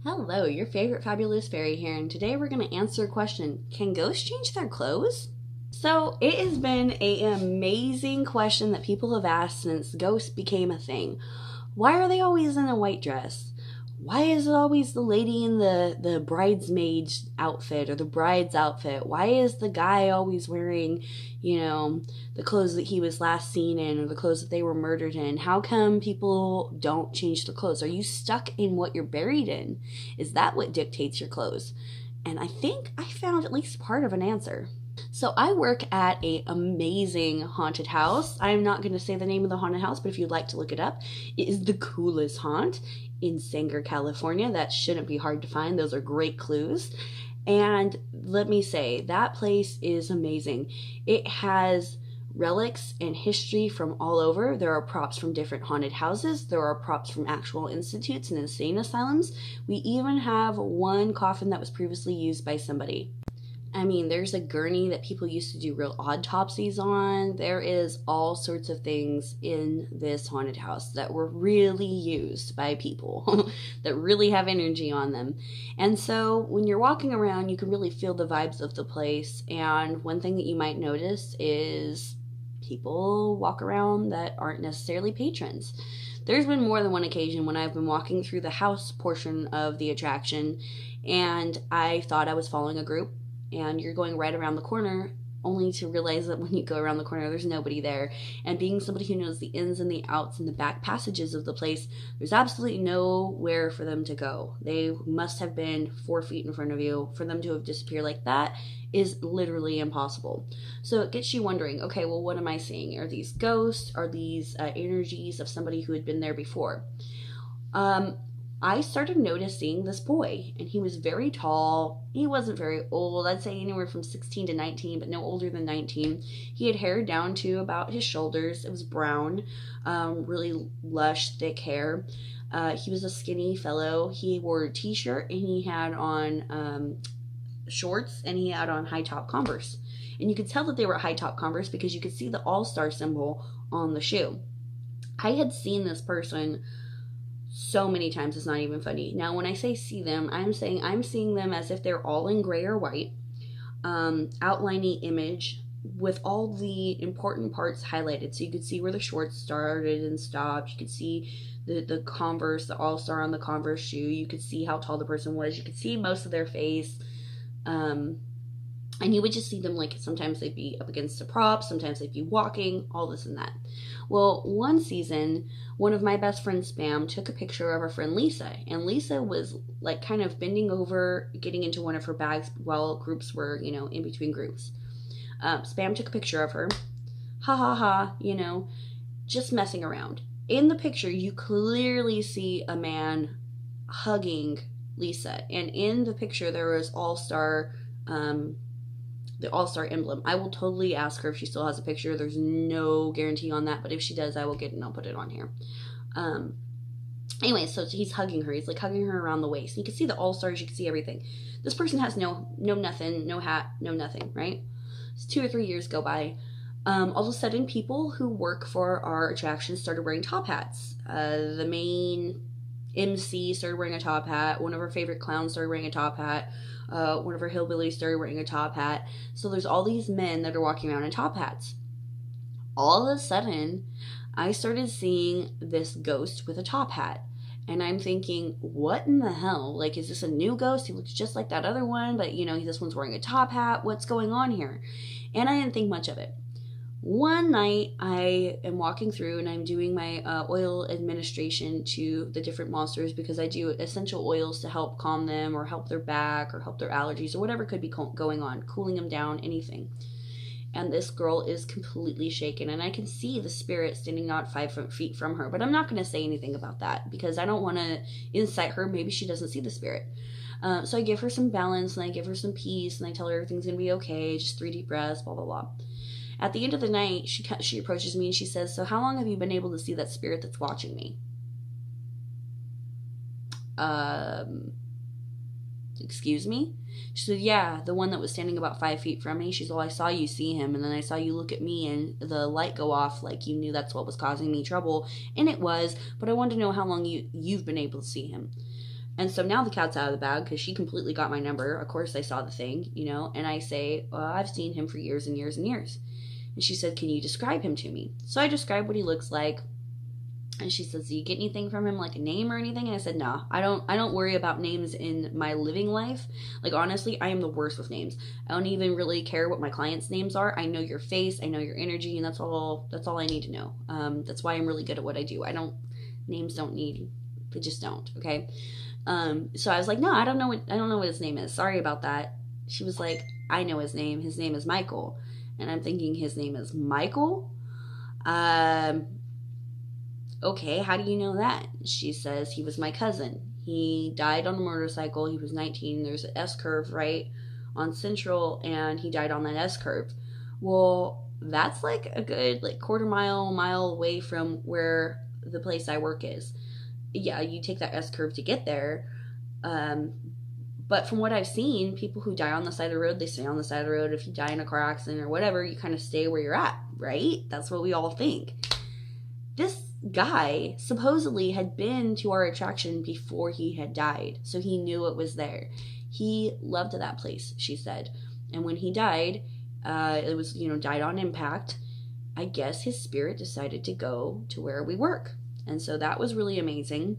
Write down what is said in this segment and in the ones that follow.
Hello, your favorite fabulous fairy here, and today we're going to answer a question. Can ghosts change their clothes? So, it has been an amazing question that people have asked since ghosts became a thing. Why are they always in a white dress? Why is it always the lady in the bridesmaid's outfit or the bride's outfit? Why is the guy always wearing, the clothes that he was last seen in or the clothes that they were murdered in? How come people don't change their clothes? Are you stuck in what you're buried in? Is that what dictates your clothes? And I think I found at least part of an answer. So I work at a amazing haunted house. I'm not going to say the name of the haunted house, but if you'd like to look it up, it is the coolest haunt in Sanger, California. That shouldn't be hard to find. Those are great clues. And let me say, that place is amazing. It has relics and history from all over. There are props from different haunted houses. There are props from actual institutes and insane asylums. We even have one coffin that was previously used by somebody. I mean, there's a gurney that people used to do real autopsies on. There is all sorts of things in this haunted house that were really used by people that really have energy on them. And so when you're walking around, you can really feel the vibes of the place. And one thing that you might notice is people walk around that aren't necessarily patrons. There's been more than one occasion when I've been walking through the house portion of the attraction and I thought I was following a group, and you're going right around the corner only to realize that when you go around the corner there's nobody there. And being somebody who knows the ins and the outs and the back passages of the place, there's absolutely nowhere for them to go. They must have been 4 feet in front of you. For them to have disappeared like that is literally impossible. So it gets you wondering, okay, well, what am I seeing? Are these ghosts? Are these energies of somebody who had been there before? I started noticing this boy, and he was very tall. He wasn't very old. I'd say anywhere from 16 to 19, but no older than 19. He had hair down to about his shoulders. It was brown, really lush, thick hair. He was a skinny fellow. He wore a t-shirt, and he had on shorts, and he had on high-top Converse. And you could tell that they were high-top Converse because you could see the all-star symbol on the shoe. I had seen this person so many times it's not even funny. Now, when I say see them, I'm saying I'm seeing them as if they're all in gray or white, outlining image with all the important parts highlighted. So you could see where the shorts started and stopped. You could see the Converse, the all-star on the Converse shoe. You could see how tall the person was. You could see most of their face. And you would just see them, like, sometimes they'd be up against a prop, sometimes they'd be walking, all this and that. Well, one season, one of my best friends, Spam, took a picture of our friend Lisa. And Lisa was, like, kind of bending over, getting into one of her bags while groups were, in between groups. Spam took a picture of her. Ha ha ha, just messing around. In the picture, you clearly see a man hugging Lisa. And in the picture, there was All-Star, the All-Star emblem. I will totally ask her if she still has a picture. There's no guarantee on that, but if she does, I will get it and I'll put it on here. Anyway, so he's hugging her. He's like hugging her around the waist. You can see the All-Stars, you can see everything. This person has no nothing, no hat, no nothing, right? So 2 or 3 years go by. All of a sudden, people who work for our attraction started wearing top hats. The main MC started wearing a top hat. One of our favorite clowns started wearing a top hat. One of our hillbillies started wearing a top hat. So there's all these men that are walking around in top hats. All of a sudden, I started seeing this ghost with a top hat. And I'm thinking, what in the hell? Like, is this a new ghost? He looks just like that other one, but, this one's wearing a top hat. What's going on here? And I didn't think much of it. One night, I am walking through and I'm doing my oil administration to the different monsters because I do essential oils to help calm them or help their back or help their allergies or whatever could be going on, cooling them down, anything. And this girl is completely shaken, and I can see the spirit standing not 5 feet from her, but I'm not going to say anything about that because I don't want to incite her. Maybe she doesn't see the spirit. So I give her some balance and I give her some peace and I tell her everything's going to be okay, just 3 deep breaths, blah, blah, blah. At the end of the night, she approaches me and she says, so how long have you been able to see that spirit that's watching me? Excuse me? She said, yeah, the one that was standing about 5 feet from me. She's, well, I saw you see him, and then I saw you look at me, and the light go off like you knew that's what was causing me trouble. And it was, but I wanted to know how long you've been able to see him. And so now the cat's out of the bag because she completely got my number. Of course, I saw the thing, you know, and I say, well, I've seen him for years and years and years. And she said, can you describe him to me? So I described what he looks like. And she says, do you get anything from him, like a name or anything? And I said, no, I don't worry about names in my living life. Like, honestly, I am the worst with names. I don't even really care what my clients' names are. I know your face, I know your energy, and that's all I need to know. That's why I'm really good at what I do. Names don't need, they just don't, okay? So I was like, no, I don't know what his name is. Sorry about that. She was like, I know his name. His name is Michael. And I'm thinking, his name is Michael? Okay, how do you know that? She says, he was my cousin. He died on a motorcycle. He was 19. There's an S-curve right on Central, and he died on that S-curve. Well, that's like a good quarter mile away from where the place I work is. Yeah, you take that S-curve to get there. But from what I've seen, people who die on the side of the road, they stay on the side of the road. If you die in a car accident or whatever, you kind of stay where you're at, right? That's what we all think. This guy supposedly had been to our attraction before he had died, so he knew it was there. He loved that place, she said. And when he died, it was, died on impact. I guess his spirit decided to go to where we work. And so that was really amazing.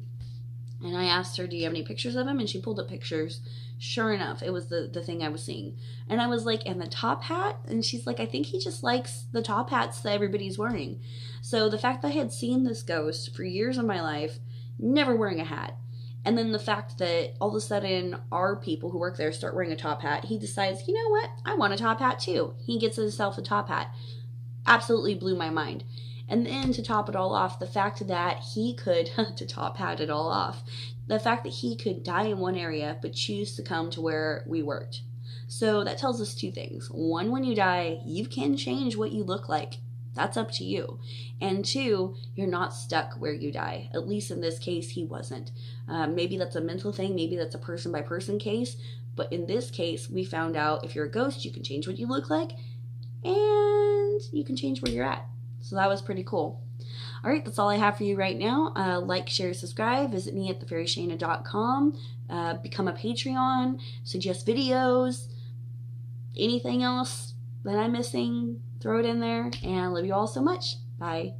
And I asked her, do you have any pictures of him? And she pulled up pictures. Sure enough, it was the thing I was seeing. And I was like, and the top hat? And she's like, I think he just likes the top hats that everybody's wearing. So the fact that I had seen this ghost for years of my life, never wearing a hat. And then the fact that all of a sudden our people who work there start wearing a top hat, he decides, you know what? I want a top hat too. He gets himself a top hat. Absolutely blew my mind. And then to top it all off, the fact that he could, to top hat it all off, the fact that he could die in one area but choose to come to where we worked. So that tells us two things. One, when you die, you can change what you look like. That's up to you. And two, you're not stuck where you die. At least in this case, he wasn't. Maybe that's a mental thing. Maybe that's a person-by-person case. But in this case, we found out if you're a ghost, you can change what you look like. And you can change where you're at. So that was pretty cool. All right, that's all I have for you right now. Like, share, subscribe. Visit me at thefairyshaenna.com. Become a Patreon. Suggest videos. Anything else that I'm missing, throw it in there. And I love you all so much. Bye.